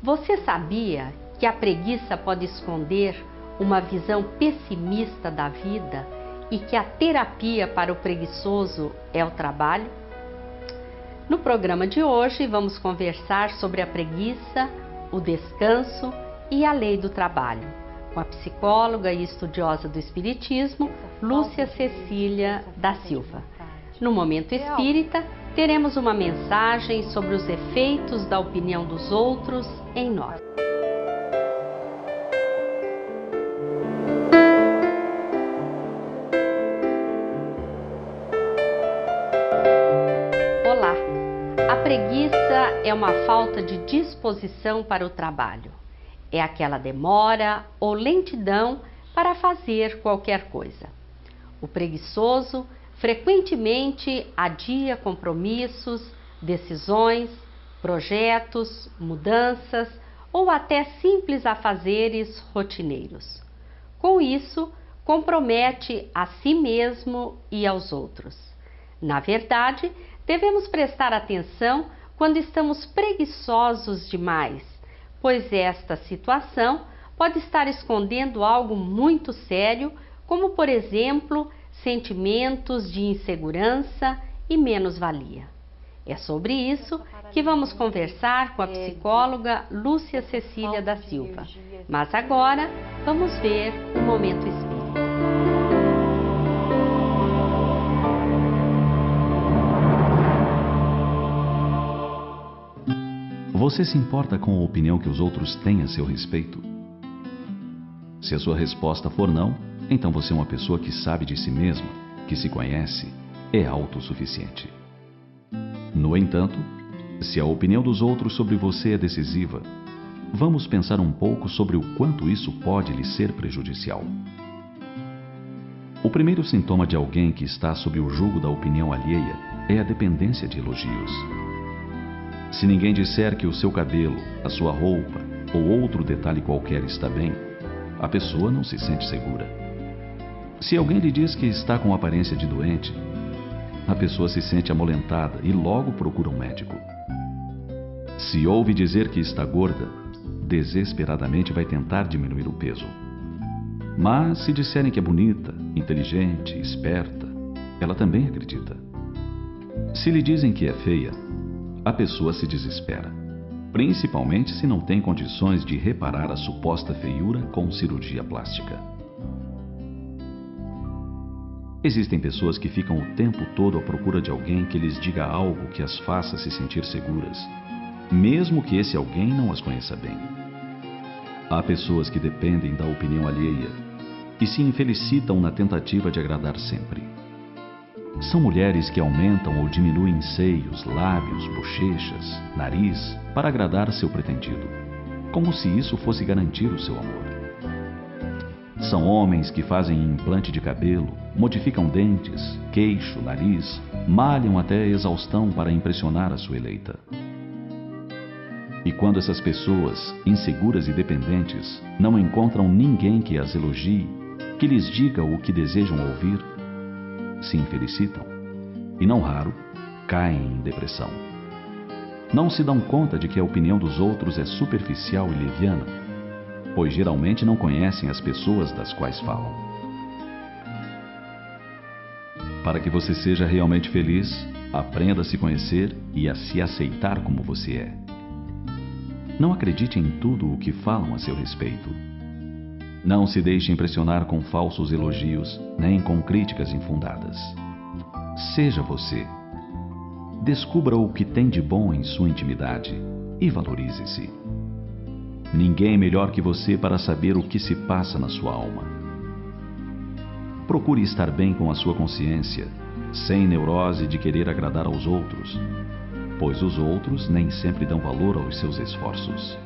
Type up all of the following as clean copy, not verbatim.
Você sabia que a preguiça pode esconder uma visão pessimista da vida e que a terapia para o preguiçoso é o trabalho? No programa de hoje vamos conversar sobre a preguiça, o descanso e a lei do trabalho, com a psicóloga e estudiosa do Espiritismo, Lúcia Cecília da Silva. No Momento Espírita, teremos uma mensagem sobre os efeitos da opinião dos outros em nós. Olá! A preguiça é uma falta de disposição para o trabalho. É aquela demora ou lentidão para fazer qualquer coisa. O preguiçoso frequentemente adia compromissos, decisões, projetos, mudanças ou até simples afazeres rotineiros. Com isso, compromete a si mesmo e aos outros. Na verdade, devemos prestar atenção quando estamos preguiçosos demais, pois esta situação pode estar escondendo algo muito sério, como, por exemplo, sentimentos de insegurança e menos-valia. É sobre isso que vamos conversar com a psicóloga Lúcia Cecília da Silva. Mas agora, vamos ver o Momento Espírita. Você se importa com a opinião que os outros têm a seu respeito? Se a sua resposta for não, então você é uma pessoa que sabe de si mesma, que se conhece, é autossuficiente. No entanto, se a opinião dos outros sobre você é decisiva, vamos pensar um pouco sobre o quanto isso pode lhe ser prejudicial. O primeiro sintoma de alguém que está sob o jugo da opinião alheia é a dependência de elogios. Se ninguém disser que o seu cabelo, a sua roupa ou outro detalhe qualquer está bem, a pessoa não se sente segura. Se alguém lhe diz que está com aparência de doente, a pessoa se sente amolentada e logo procura um médico. Se ouve dizer que está gorda, desesperadamente vai tentar diminuir o peso. Mas se disserem que é bonita, inteligente, esperta, ela também acredita. Se lhe dizem que é feia, a pessoa se desespera, principalmente se não tem condições de reparar a suposta feiura com cirurgia plástica. Existem pessoas que ficam o tempo todo à procura de alguém que lhes diga algo que as faça se sentir seguras, mesmo que esse alguém não as conheça bem. Há pessoas que dependem da opinião alheia e se infelicitam na tentativa de agradar sempre. São mulheres que aumentam ou diminuem seios, lábios, bochechas, nariz para agradar seu pretendido, como se isso fosse garantir o seu amor. São homens que fazem implante de cabelo, modificam dentes, queixo, nariz, malham até a exaustão para impressionar a sua eleita. E quando essas pessoas, inseguras e dependentes, não encontram ninguém que as elogie, que lhes diga o que desejam ouvir, se infelicitam e, não raro, caem em depressão. Não se dão conta de que a opinião dos outros é superficial e leviana, pois geralmente não conhecem as pessoas das quais falam. Para que você seja realmente feliz, aprenda a se conhecer e a se aceitar como você é. Não acredite em tudo o que falam a seu respeito. Não se deixe impressionar com falsos elogios, nem com críticas infundadas. Seja você. Descubra o que tem de bom em sua intimidade e valorize-se. Ninguém é melhor que você para saber o que se passa na sua alma. Procure estar bem com a sua consciência, sem neurose de querer agradar aos outros, pois os outros nem sempre dão valor aos seus esforços.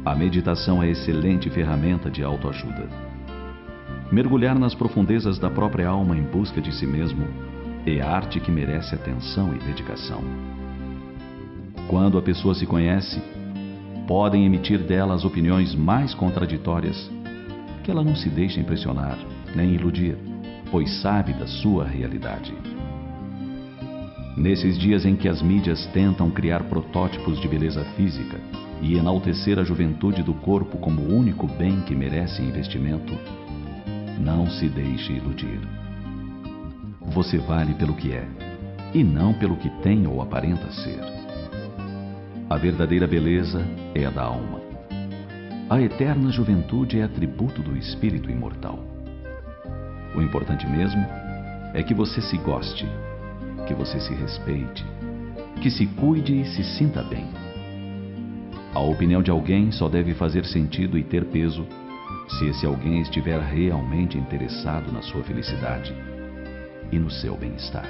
A meditação é excelente ferramenta de autoajuda. Mergulhar nas profundezas da própria alma em busca de si mesmo é arte que merece atenção e dedicação. Quando a pessoa se conhece, podem emitir dela as opiniões mais contraditórias, que ela não se deixa impressionar nem iludir, pois sabe da sua realidade. Nesses dias em que as mídias tentam criar protótipos de beleza física, e enaltecer a juventude do corpo como o único bem que merece investimento, não se deixe iludir. Você vale pelo que é, e não pelo que tem ou aparenta ser. A verdadeira beleza é a da alma. A eterna juventude é atributo do espírito imortal. O importante mesmo é que você se goste, que você se respeite, que se cuide e se sinta bem. A opinião de alguém só deve fazer sentido e ter peso se esse alguém estiver realmente interessado na sua felicidade e no seu bem-estar.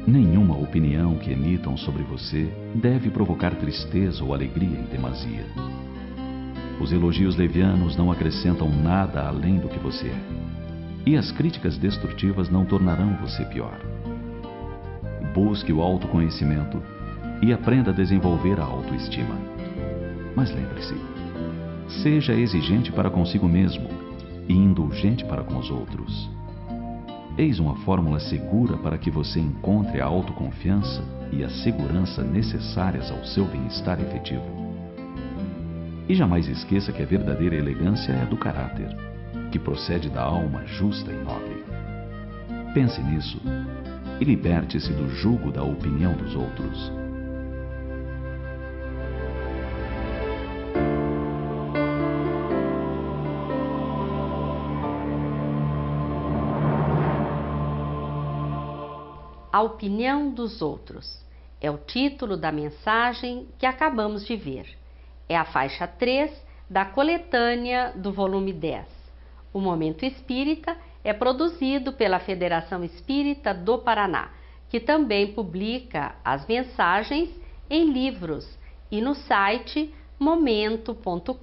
Nenhuma opinião que emitam sobre você deve provocar tristeza ou alegria em demasia. Os elogios levianos não acrescentam nada além do que você é, e as críticas destrutivas não tornarão você pior. Busque o autoconhecimento e aprenda a desenvolver a autoestima. Mas lembre-se, seja exigente para consigo mesmo e indulgente para com os outros. Eis uma fórmula segura para que você encontre a autoconfiança e a segurança necessárias ao seu bem-estar efetivo. E jamais esqueça que a verdadeira elegância é do caráter, que procede da alma justa e nobre. Pense nisso e liberte-se do jugo da opinião dos outros. A opinião dos outros é o título da mensagem que acabamos de ver. É a faixa 3 da coletânea do volume 10. O Momento Espírita é produzido pela Federação Espírita do Paraná, que também publica as mensagens em livros e no site momento.com.br.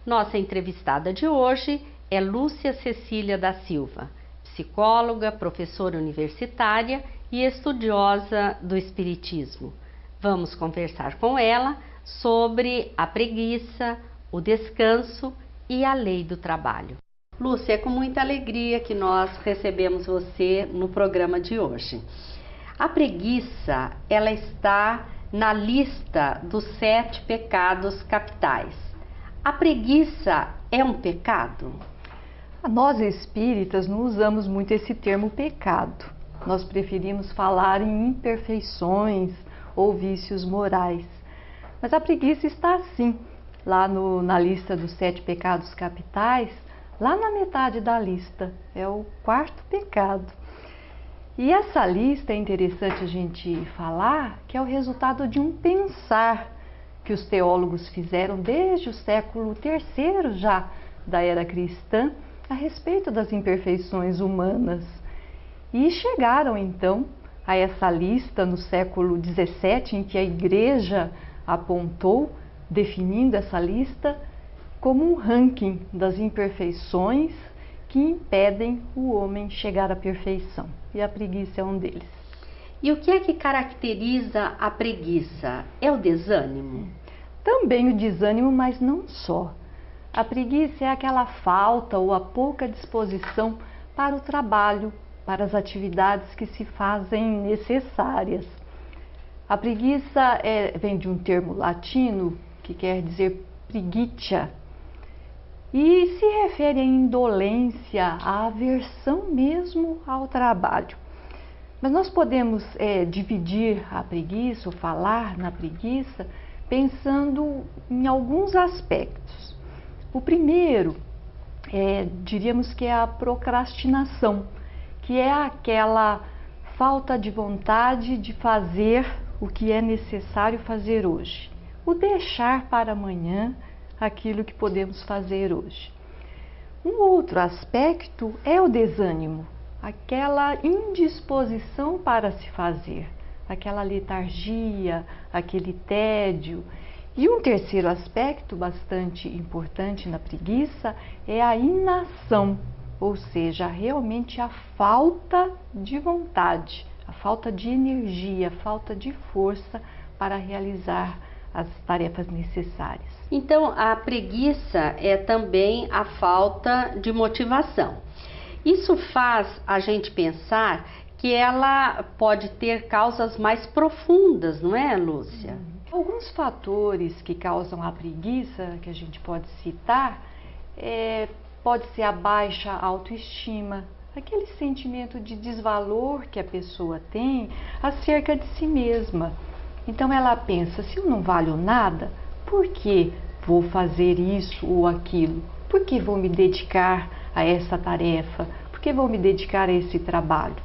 Nossa entrevistada de hoje é Lúcia Cecília da Silva, psicóloga, professora universitária e estudiosa do Espiritismo. Vamos conversar com ela sobre a preguiça, o descanso e a lei do trabalho. Lúcia, é com muita alegria que nós recebemos você no programa de hoje. A preguiça, ela está na lista dos 7 pecados capitais. A preguiça é um pecado? Nós espíritas não usamos muito esse termo pecado. Nós preferimos falar em imperfeições ou vícios morais. Mas a preguiça está assim, lá na lista dos 7 pecados capitais, lá na metade da lista, é o 4º pecado. E essa lista é interessante a gente falar que é o resultado de um pensar que os teólogos fizeram desde o século III já da era cristã, a respeito das imperfeições humanas. E chegaram então a essa lista no século XVII, em que a Igreja apontou, definindo essa lista como um ranking das imperfeições que impedem o homem chegar à perfeição. E a preguiça é um deles. E o que é que caracteriza a preguiça? É o desânimo? Também o desânimo, mas não só. A preguiça é aquela falta ou a pouca disposição para o trabalho, para as atividades que se fazem necessárias. A preguiça vem de um termo latino que quer dizer preguitia e se refere à indolência, à aversão mesmo ao trabalho. Mas nós podemos dividir a preguiça ou falar na preguiça pensando em alguns aspectos. O primeiro, diríamos que é a procrastinação, que é aquela falta de vontade de fazer o que é necessário fazer hoje. O deixar para amanhã aquilo que podemos fazer hoje. Um outro aspecto é o desânimo, aquela indisposição para se fazer, aquela letargia, aquele tédio. E um terceiro aspecto bastante importante na preguiça é a inação, ou seja, realmente a falta de vontade, a falta de energia, a falta de força para realizar as tarefas necessárias. Então, a preguiça é também a falta de motivação. Isso faz a gente pensar que ela pode ter causas mais profundas, não é, Lúcia? Alguns fatores que causam a preguiça, que a gente pode citar, pode ser a baixa autoestima, aquele sentimento de desvalor que a pessoa tem acerca de si mesma. Então ela pensa, se eu não valho nada, por que vou fazer isso ou aquilo? Por que vou me dedicar a essa tarefa? Por que vou me dedicar a esse trabalho?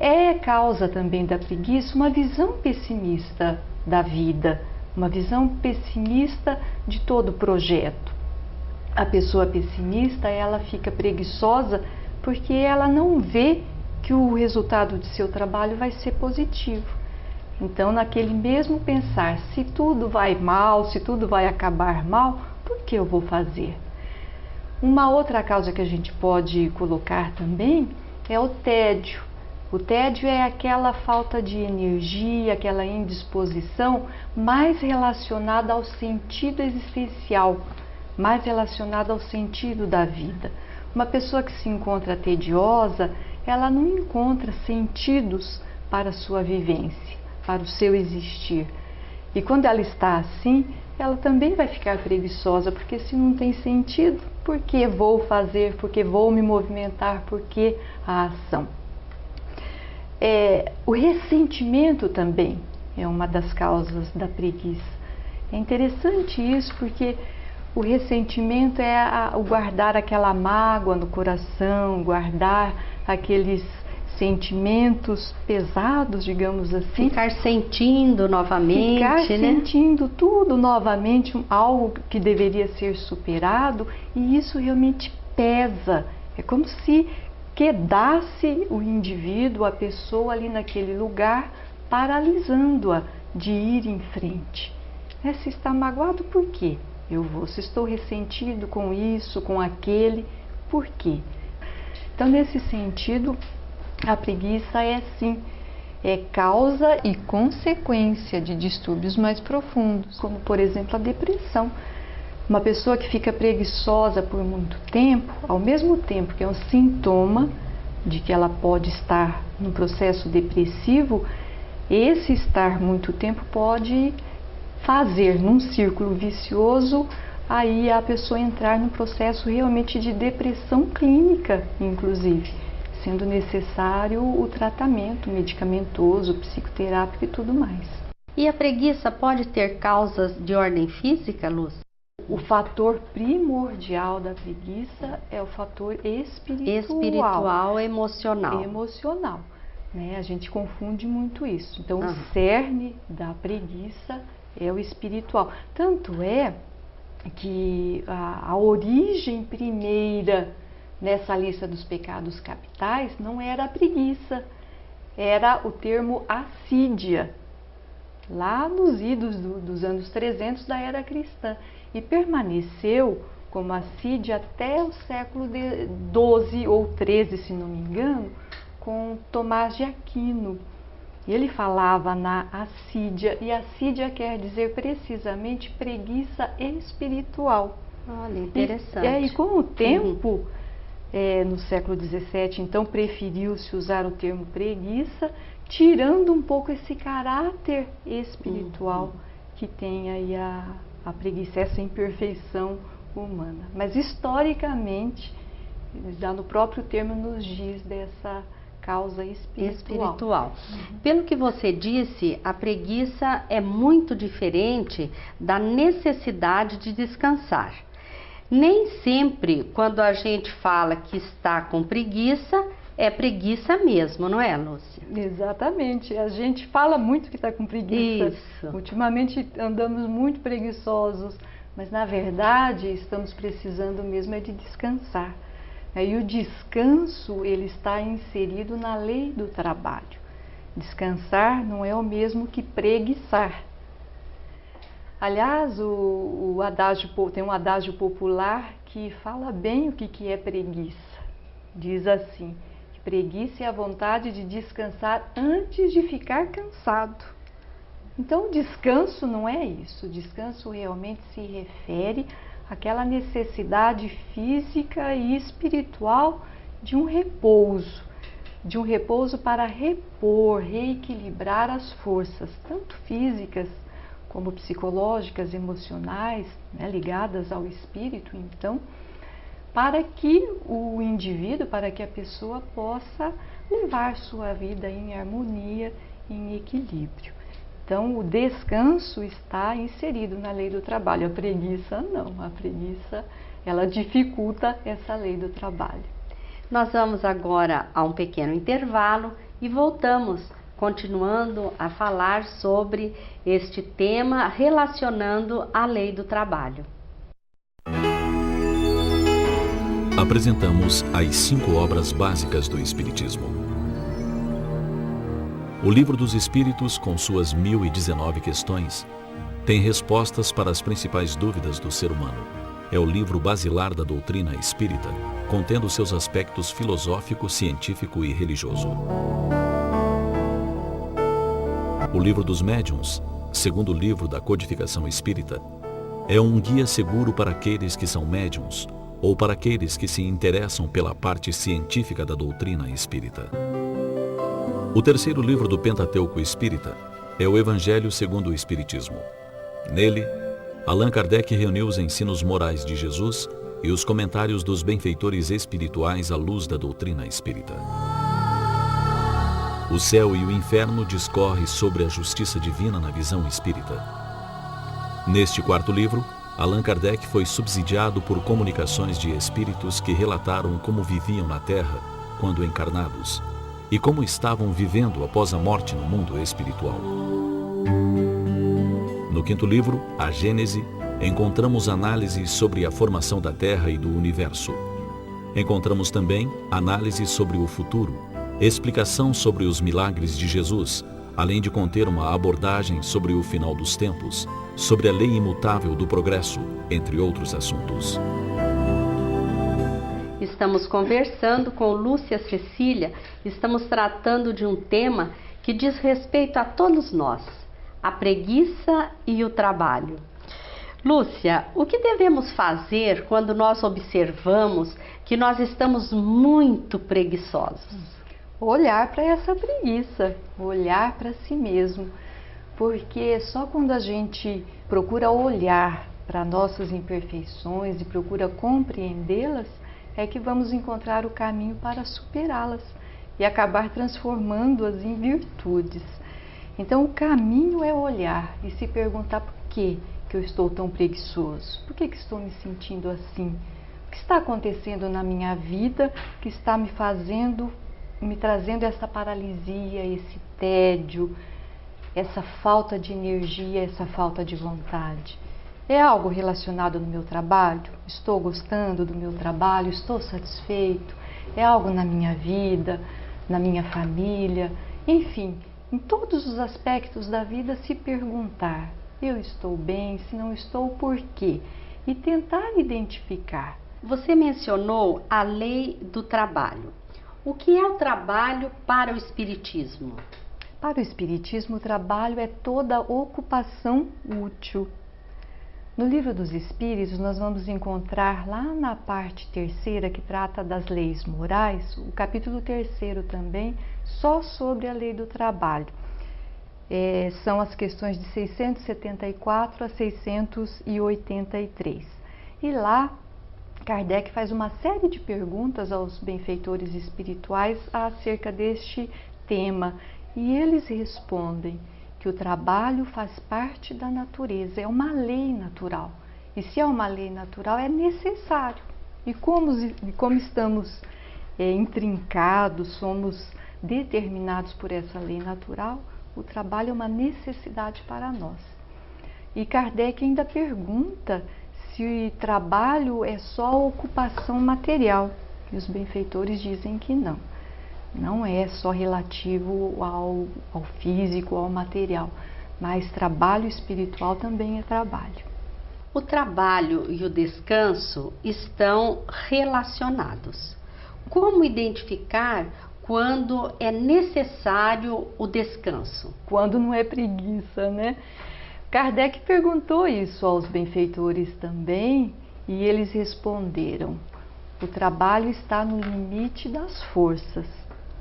É causa também da preguiça uma visão pessimista da vida, uma visão pessimista de todo o projeto. A pessoa pessimista, ela fica preguiçosa porque ela não vê que o resultado de seu trabalho vai ser positivo. Então, naquele mesmo pensar, se tudo vai mal, se tudo vai acabar mal, por que eu vou fazer? Uma outra causa que a gente pode colocar também é o tédio. O tédio é aquela falta de energia, aquela indisposição mais relacionada ao sentido existencial, mais relacionada ao sentido da vida. Uma pessoa que se encontra tediosa, ela não encontra sentidos para a sua vivência, para o seu existir. E quando ela está assim, ela também vai ficar preguiçosa, porque se não tem sentido, por que vou fazer, por que vou me movimentar, por que a ação? O ressentimento também é uma das causas da preguiça. É interessante isso porque o ressentimento é o guardar aquela mágoa no coração, guardar aqueles sentimentos pesados, digamos assim. Ficar sentindo novamente, Ficar né? sentindo tudo novamente, algo que deveria ser superado, e isso realmente pesa. É como se quedasse o indivíduo, a pessoa ali naquele lugar, paralisando-a de ir em frente. Se está magoado, por quê? Eu vou. Se estou ressentido com isso, com aquele, por quê? Então, nesse sentido, a preguiça é sim, causa e consequência de distúrbios mais profundos, como por exemplo a depressão. Uma pessoa que fica preguiçosa por muito tempo, ao mesmo tempo que é um sintoma de que ela pode estar num processo depressivo, esse estar muito tempo pode fazer num círculo vicioso aí a pessoa entrar no processo realmente de depressão clínica, inclusive, sendo necessário o tratamento medicamentoso, psicoterápico e tudo mais. E a preguiça pode ter causas de ordem física, Lúcia? O fator primordial da preguiça é o fator espiritual, emocional. Emocional, né? A gente confunde muito isso. Então, o cerne da preguiça é o espiritual. Tanto é que a origem primeira nessa lista dos pecados capitais não era a preguiça, era o termo assídia, lá nos idos dos anos 300 da era cristã, e permaneceu como assídia até o século 12 ou 13, se não me engano, com Tomás de Aquino. Ele falava na assídia, e assídia quer dizer precisamente preguiça espiritual. Olha, interessante. E com o tempo, no século 17, então, preferiu-se usar o termo preguiça, tirando um pouco esse caráter espiritual que tem aí a preguiça, essa imperfeição humana. Mas historicamente, já no próprio termo nos diz dessa causa espiritual. Pelo que você disse, a preguiça é muito diferente da necessidade de descansar. Nem sempre, quando a gente fala que está com preguiça, é preguiça mesmo, não é, Lúcia? Exatamente. A gente fala muito que está com preguiça. Isso. Ultimamente andamos muito preguiçosos, mas na verdade estamos precisando mesmo de descansar. E o descanso, ele está inserido na lei do trabalho. Descansar não é o mesmo que preguiçar. Aliás, tem um adágio popular que fala bem o que é preguiça. Diz assim: que preguiça é a vontade de descansar antes de ficar cansado. Então, o descanso não é isso. O descanso realmente se refere àquela necessidade física e espiritual de um repouso. de um repouso para repor, reequilibrar as forças, tanto físicas como psicológicas, emocionais, né, ligadas ao espírito, então, para que o indivíduo, para que a pessoa possa levar sua vida em harmonia, em equilíbrio. Então, o descanso está inserido na lei do trabalho, a preguiça não, a preguiça ela dificulta essa lei do trabalho. Nós vamos agora a um pequeno intervalo e voltamos, continuando a falar sobre este tema relacionando a lei do trabalho. Apresentamos as 5 obras básicas do Espiritismo. O Livro dos Espíritos, com suas 1019 questões, tem respostas para as principais dúvidas do ser humano. É o livro basilar da doutrina espírita, contendo seus aspectos filosófico, científico e religioso. O Livro dos Médiuns, segundo livro da codificação espírita, é um guia seguro para aqueles que são médiuns ou para aqueles que se interessam pela parte científica da doutrina espírita. O terceiro livro do Pentateuco Espírita é o Evangelho segundo o Espiritismo. Nele, Allan Kardec reuniu os ensinos morais de Jesus e os comentários dos benfeitores espirituais à luz da doutrina espírita. O céu e o inferno discorre sobre a justiça divina na visão espírita. Neste quarto livro, Allan Kardec foi subsidiado por comunicações de espíritos que relataram como viviam na Terra quando encarnados e como estavam vivendo após a morte no mundo espiritual. No quinto livro, A Gênese, encontramos análises sobre a formação da Terra e do Universo. Encontramos também análise sobre o futuro, explicação sobre os milagres de Jesus, além de conter uma abordagem sobre o final dos tempos, sobre a lei imutável do progresso, entre outros assuntos. Estamos conversando com Lúcia Cecília, estamos tratando de um tema que diz respeito a todos nós, a preguiça e o trabalho. Lúcia, o que devemos fazer quando nós observamos que nós estamos muito preguiçosos? Olhar para essa preguiça, olhar para si mesmo, porque só quando a gente procura olhar para nossas imperfeições e procura compreendê-las, é que vamos encontrar o caminho para superá-las e acabar transformando-as em virtudes. Então, o caminho é olhar e se perguntar por que eu estou tão preguiçoso, por que estou me sentindo assim, o que está acontecendo na minha vida que está me trazendo essa paralisia, esse tédio, essa falta de energia, essa falta de vontade. É algo relacionado no meu trabalho? Estou gostando do meu trabalho? Estou satisfeito? É algo na minha vida, na minha família? Enfim, em todos os aspectos da vida se perguntar, eu estou bem? Se não estou, por quê? E tentar identificar. Você mencionou a lei do trabalho. O que é o trabalho para o Espiritismo? Para o Espiritismo, o trabalho é toda ocupação útil. No Livro dos Espíritos, nós vamos encontrar lá na parte terceira, que trata das leis morais, o capítulo 3º também, só sobre a lei do trabalho. São as questões de 674 a 683. E lá, Kardec faz uma série de perguntas aos benfeitores espirituais acerca deste tema. E eles respondem que o trabalho faz parte da natureza, é uma lei natural. E se é uma lei natural, é necessário. E como estamos intrincados, somos determinados por essa lei natural, o trabalho é uma necessidade para nós. E Kardec ainda pergunta se trabalho é só ocupação material. E os benfeitores dizem que não. Não é só relativo ao físico, ao material, mas trabalho espiritual também é trabalho. O trabalho e o descanso estão relacionados. Como identificar quando é necessário o descanso? Quando não é preguiça, né? Kardec perguntou isso aos benfeitores também e eles responderam: o trabalho está no limite das forças.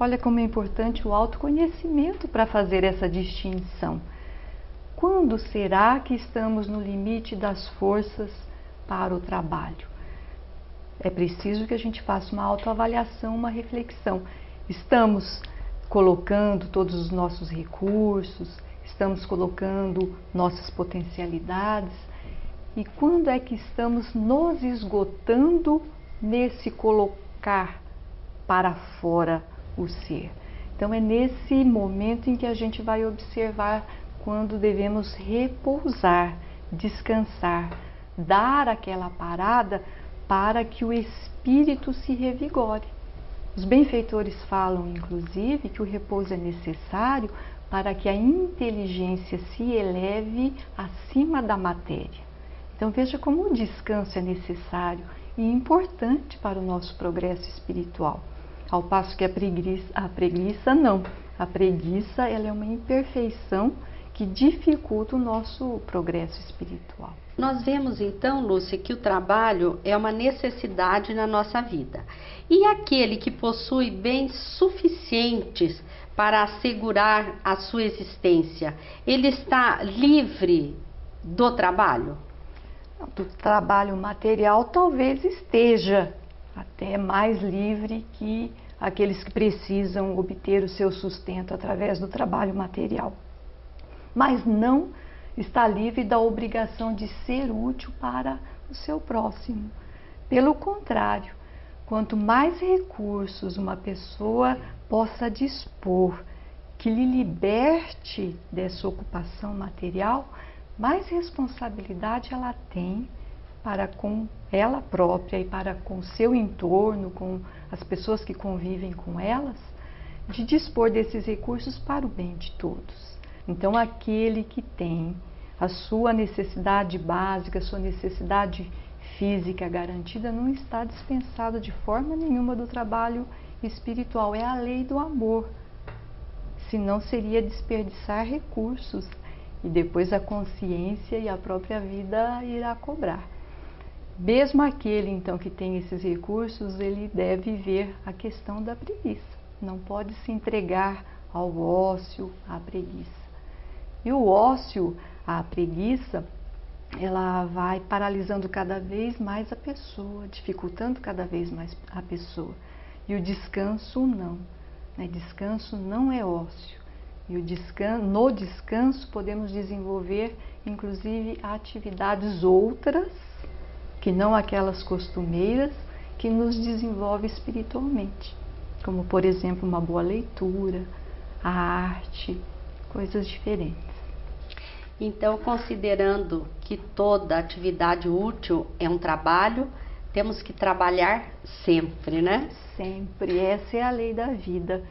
Olha como é importante o autoconhecimento para fazer essa distinção. Quando será que estamos no limite das forças para o trabalho? É preciso que a gente faça uma autoavaliação, uma reflexão. Estamos colocando todos os nossos recursos, estamos colocando nossas potencialidades, e quando é que estamos nos esgotando nesse colocar para fora o ser? Então é nesse momento em que a gente vai observar quando devemos repousar, descansar, dar aquela parada para que o espírito se revigore. Os benfeitores falam, inclusive, que o repouso é necessário para que a inteligência se eleve acima da matéria. Então veja como o descanso é necessário e importante para o nosso progresso espiritual. Ao passo que a preguiça não. A preguiça ela é uma imperfeição que dificulta o nosso progresso espiritual. Nós vemos então, Lúcia, que o trabalho é uma necessidade na nossa vida. E aquele que possui bens suficientes para assegurar a sua existência, ele está livre do trabalho? Do trabalho material talvez esteja até mais livre que aqueles que precisam obter o seu sustento através do trabalho material. Mas não está livre da obrigação de ser útil para o seu próximo. Pelo contrário, quanto mais recursos uma pessoa possa dispor, que lhe liberte dessa ocupação material, mais responsabilidade ela tem para com ela própria e para com o seu entorno, com as pessoas que convivem com elas, de dispor desses recursos para o bem de todos. Então, aquele que tem a sua necessidade básica, a sua necessidade física garantida, não está dispensado de forma nenhuma do trabalho espiritual. É a lei do amor. Senão seria desperdiçar recursos e depois a consciência e a própria vida irá cobrar. Mesmo aquele, então, que tem esses recursos, ele deve ver a questão da preguiça. Não pode se entregar ao ócio, à preguiça. E o ócio, a preguiça, ela vai paralisando cada vez mais a pessoa, dificultando cada vez mais a pessoa. E o descanso não. Descanso não é ócio. E no descanso podemos desenvolver, inclusive, atividades outras, que não aquelas costumeiras, que nos desenvolvem espiritualmente. Como, por exemplo, uma boa leitura, a arte, coisas diferentes. Então, considerando que toda atividade útil é um trabalho, temos que trabalhar sempre, né? Sempre. Essa é a lei da vida.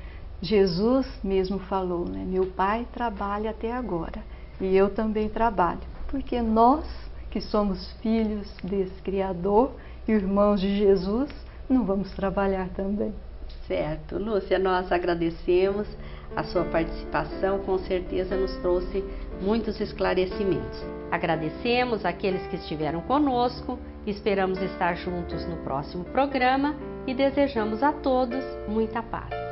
Jesus mesmo falou, né? Meu Pai trabalha até agora e eu também trabalho. Porque nós, que somos filhos desse Criador, irmãos de Jesus, não vamos trabalhar também. Certo. Lúcia, nós agradecemos a sua participação, com certeza nos trouxe muitos esclarecimentos. Agradecemos aqueles que estiveram conosco, esperamos estar juntos no próximo programa e desejamos a todos muita paz.